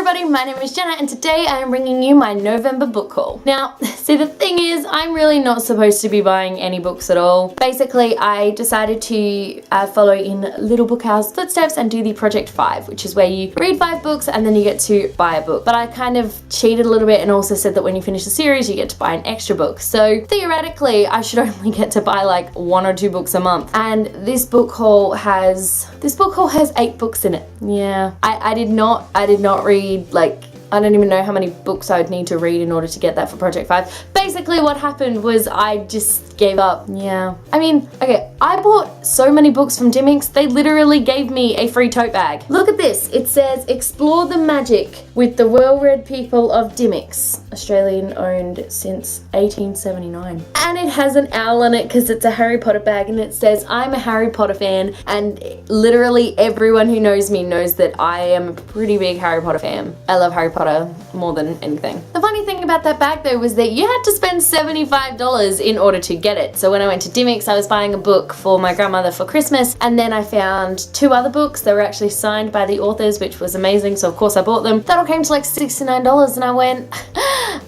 everybody, my name is Jenna and today I am bringing you my November book haul. Now, see the thing is, I'm really not supposed to be buying any books at all. Basically, I decided to follow in Little Book House footsteps and do the Project 5, which is where you read 5 books and then you get to buy a book. But I kind of cheated a little bit and also said that when you finish the series, you get to buy an extra book. So theoretically, I should only get to buy like 1 or 2 books a month. And this book haul has 8 books in it. Yeah, I did not read, like, I don't even know how many books I would need to read in order to get that for Project 5. Basically what happened was I just gave up. Yeah. I mean, okay, I bought so many books from Dimmicks, they literally gave me a free tote bag. Look at this. It says, explore the magic with the well-read people of Dimmicks. Australian owned since 1879. And it has an owl on it because it's a Harry Potter bag and it says, I'm a Harry Potter fan, and literally everyone who knows me knows that I am a pretty big Harry Potter fan. I love Harry Potter more than anything. The funny thing about that bag though was that you had to spend $75 in order to get it. So when I went to Dimmicks, I was buying a book for my grandmother for Christmas, and then I found 2 other books that were actually signed by the authors, which was amazing, so of course I bought them. That all came to like $69 and I went,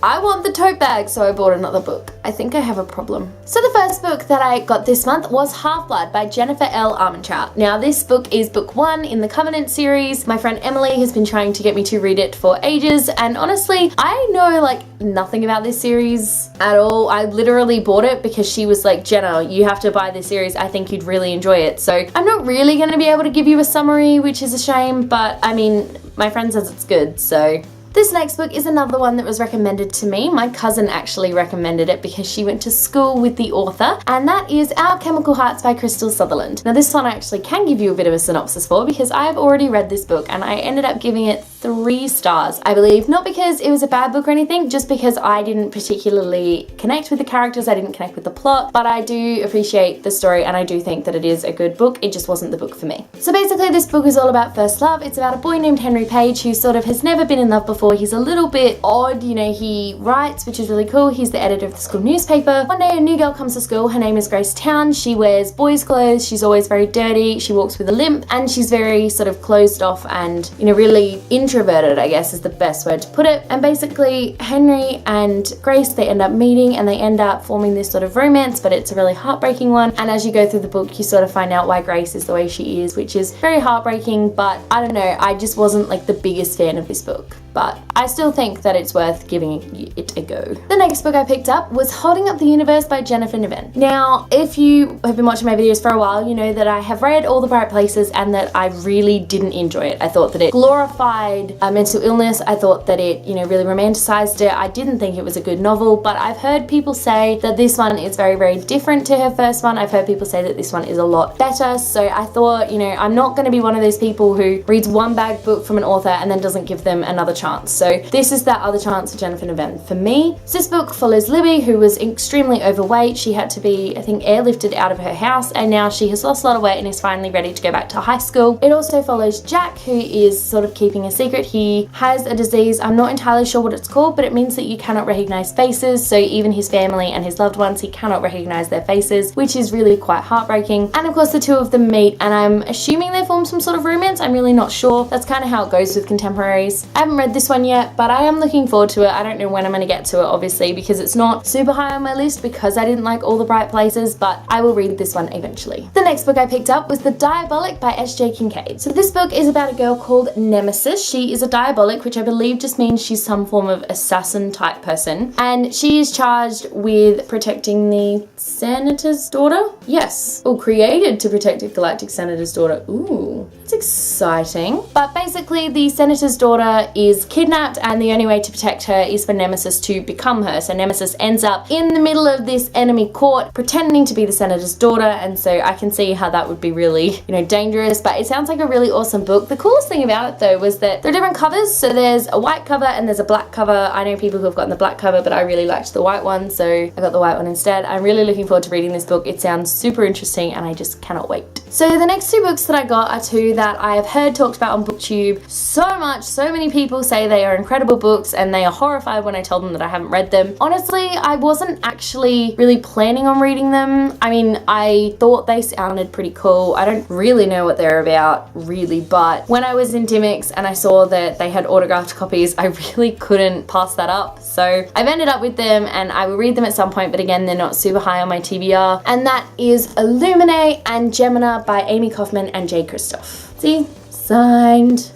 I want the tote bag, so I bought another book. I think I have a problem. So the first book that I got this month was Half-Blood by Jennifer L. Armentrout. Now this book is book 1 in the Covenant series. My friend Emily has been trying to get me to read it for ages, and honestly, I know like nothing about this series at all. I literally bought it because she was like, Jenna, you have to buy this series. I think you'd really enjoy it. So I'm not really going to be able to give you a summary, which is a shame, but I mean, my friend says it's good, so. This next book is another one that was recommended to me. My cousin actually recommended it because she went to school with the author, and that is Our Chemical Hearts by Crystal Sutherland. Now this one I actually can give you a bit of a synopsis for because I have already read this book and I ended up giving it 3 stars, I believe. Not because it was a bad book or anything, just because I didn't particularly connect with the characters, I didn't connect with the plot, but I do appreciate the story and I do think that it is a good book. It just wasn't the book for me. So basically this book is all about first love. It's about a boy named Henry Page who sort of has never been in love before. He's a little bit odd, you know, he writes, which is really cool. He's the editor of the school newspaper. One day a new girl comes to school. Her name is Grace Town. She wears boys' clothes. She's always very dirty. She walks with a limp and she's very sort of closed off and, you know, really introverted, I guess is the best word to put it. And basically Henry and Grace, they end up meeting and they end up forming this sort of romance, but it's a really heartbreaking one. And as you go through the book, you sort of find out why Grace is the way she is, which is very heartbreaking, but I don't know, I just wasn't like the biggest fan of this book. But I still think that it's worth giving it a go. The next book I picked up was Holding Up the Universe by Jennifer Niven. Now, if you have been watching my videos for a while, you know that I have read All the Bright Places and that I really didn't enjoy it. I thought that it glorified mental illness. I thought that it, you know, really romanticized it. I didn't think it was a good novel, but I've heard people say that this one is very, very different to her first one. I've heard people say that this one is a lot better. So I thought, you know, I'm not going to be one of those people who reads one bag book from an author and then doesn't give them another chance. So this is that other chance for Jennifer Niven for me. So this book follows Libby, who was extremely overweight. She had to be, I think, airlifted out of her house, and now she has lost a lot of weight and is finally ready to go back to high school. It also follows Jack, who is sort of keeping a secret. He has a disease, I'm not entirely sure what it's called, but it means that you cannot recognize faces. So even his family and his loved ones, he cannot recognize their faces, which is really quite heartbreaking. And of course the two of them meet, and I'm assuming they form some sort of romance. I'm really not sure. That's kind of how it goes with contemporaries. I haven't read this one yet, but I am looking forward to it. I don't know when I'm going to get to it, obviously, because it's not super high on my list because I didn't like All the Bright Places, but I will read this one eventually. The next book I picked up was The Diabolic by S.J. Kincaid. So this book is about a girl called Nemesis. She is a diabolic, which I believe just means she's some form of assassin type person, and she is charged with protecting the senator's daughter? Yes. Or created to protect the galactic senator's daughter. Ooh, that's exciting. But basically the senator's daughter is kidnapped and the only way to protect her is for Nemesis to become her. So Nemesis ends up in the middle of this enemy court pretending to be the senator's daughter, and so I can see how that would be really, you know, dangerous, but it sounds like a really awesome book. The coolest thing about it though was that there are different covers. So there's a white cover and there's a black cover. I know people who have gotten the black cover, but I really liked the white one, so I got the white one instead. I'm really looking forward to reading this book. It sounds super interesting and I just cannot wait. So the next 2 books that I got are 2 two that I have heard talked about on BookTube so much. So many people say they are incredible books and they are horrified when I tell them that I haven't read them. Honestly, I wasn't actually really planning on reading them. I mean, I thought they sounded pretty cool. I don't really know what they're about, really, but when I was in Dimmicks and I saw that they had autographed copies, I really couldn't pass that up. So I've ended up with them and I will read them at some point, but again, they're not super high on my TBR. And that is Illuminate and Gemina by Amy Kaufman and Jay Kristoff. See? Signed.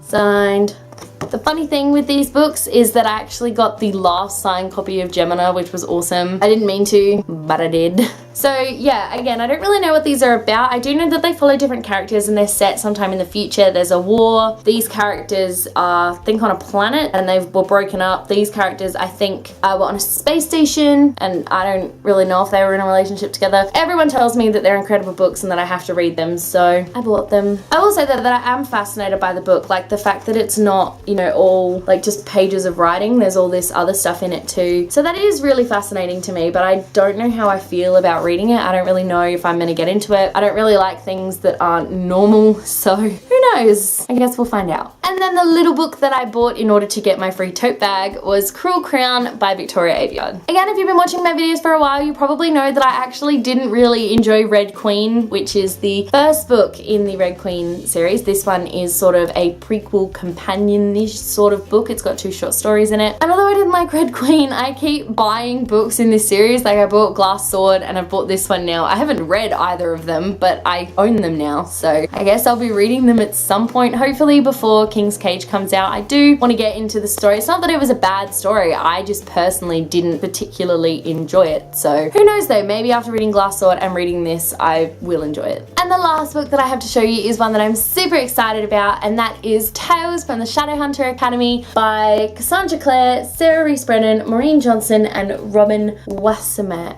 Signed. The funny thing with these books is that I actually got the last signed copy of Gemina, which was awesome. I didn't mean to, but I did. So yeah, again, I don't really know what these are about. I do know that they follow different characters and they're set sometime in the future. There's a war. These characters are, I think, on a planet and they were broken up. These characters, I think, were on a space station and I don't really know if they were in a relationship together. Everyone tells me that they're incredible books and that I have to read them, so I bought them. I will say that I am fascinated by the book, like the fact that it's not, you know, all like just pages of writing. There's all this other stuff in it too. So that is really fascinating to me, but I don't know how I feel about reading it. I don't really know if I'm gonna get into it. I don't really like things that aren't normal, so who knows? I guess we'll find out. And then the little book that I bought in order to get my free tote bag was Cruel Crown by Victoria Aveyard. Again, if you've been watching my videos for a while, you probably know that I actually didn't really enjoy Red Queen, which is the first book in the Red Queen series. This one is sort of a prequel companion-ish sort of book. It's got 2 short stories in it. And although I didn't like Red Queen, I keep buying books in this series. Like I bought Glass Sword and I've bought this one now. I haven't read either of them, but I own them now. So I guess I'll be reading them at some point, hopefully before King's Cage comes out. I do want to get into the story. It's not that it was a bad story. I just personally didn't particularly enjoy it. So who knows though, maybe after reading Glass Sword and reading this, I will enjoy it. And the last book that I have to show you is one that I'm super excited about, and that is Tales from the Shadowhunter Academy by Cassandra Clare, Sarah Reese Brennan, Maureen Johnson, and Robin Wasserman.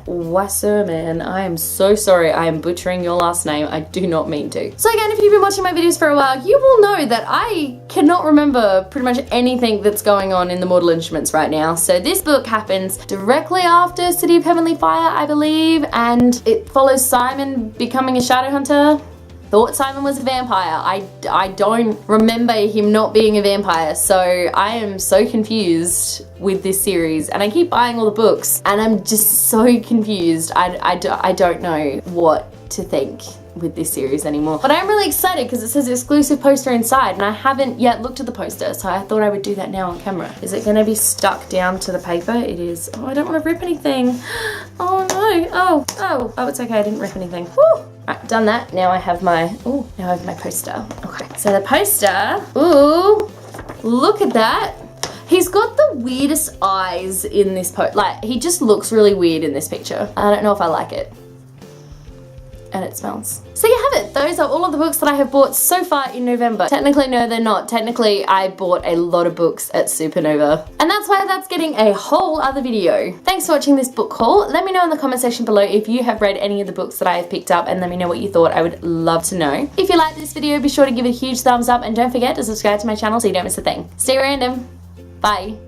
I am so sorry I am butchering your last name. I do not mean to. So again, if you've been watching my videos for a while, you will know that I cannot remember pretty much anything that's going on in the Mortal Instruments right now. So this book happens directly after City of Heavenly Fire, I believe, and it follows Simon becoming a Shadowhunter. Thought Simon was a vampire. I don't remember him not being a vampire, so I am so confused with this series, and I keep buying all the books and I'm just so confused. I don't know what to think with this series anymore, but I'm really excited because it says exclusive poster inside and I haven't yet looked at the poster, so I thought I would do that now on camera. Is it going to be stuck down to the paper? It is. Oh, I don't want to rip anything. Oh no. Oh, it's okay, I didn't rip anything. Woo! Right, done that. Now I have my, now I have my poster. Okay, so the poster, look at that. He's got the weirdest eyes in this like, he just looks really weird in this picture. I don't know if I like it. And it smells. So you have it. Those are all of the books that I have bought so far in November. Technically, no, they're not. Technically, I bought a lot of books at Supernova. And that's why that's getting a whole other video. Thanks for watching this book haul. Let me know in the comment section below if you have read any of the books that I have picked up, and let me know what you thought. I would love to know. If you like this video, be sure to give it a huge thumbs up and don't forget to subscribe to my channel so you don't miss a thing. Stay random. Bye.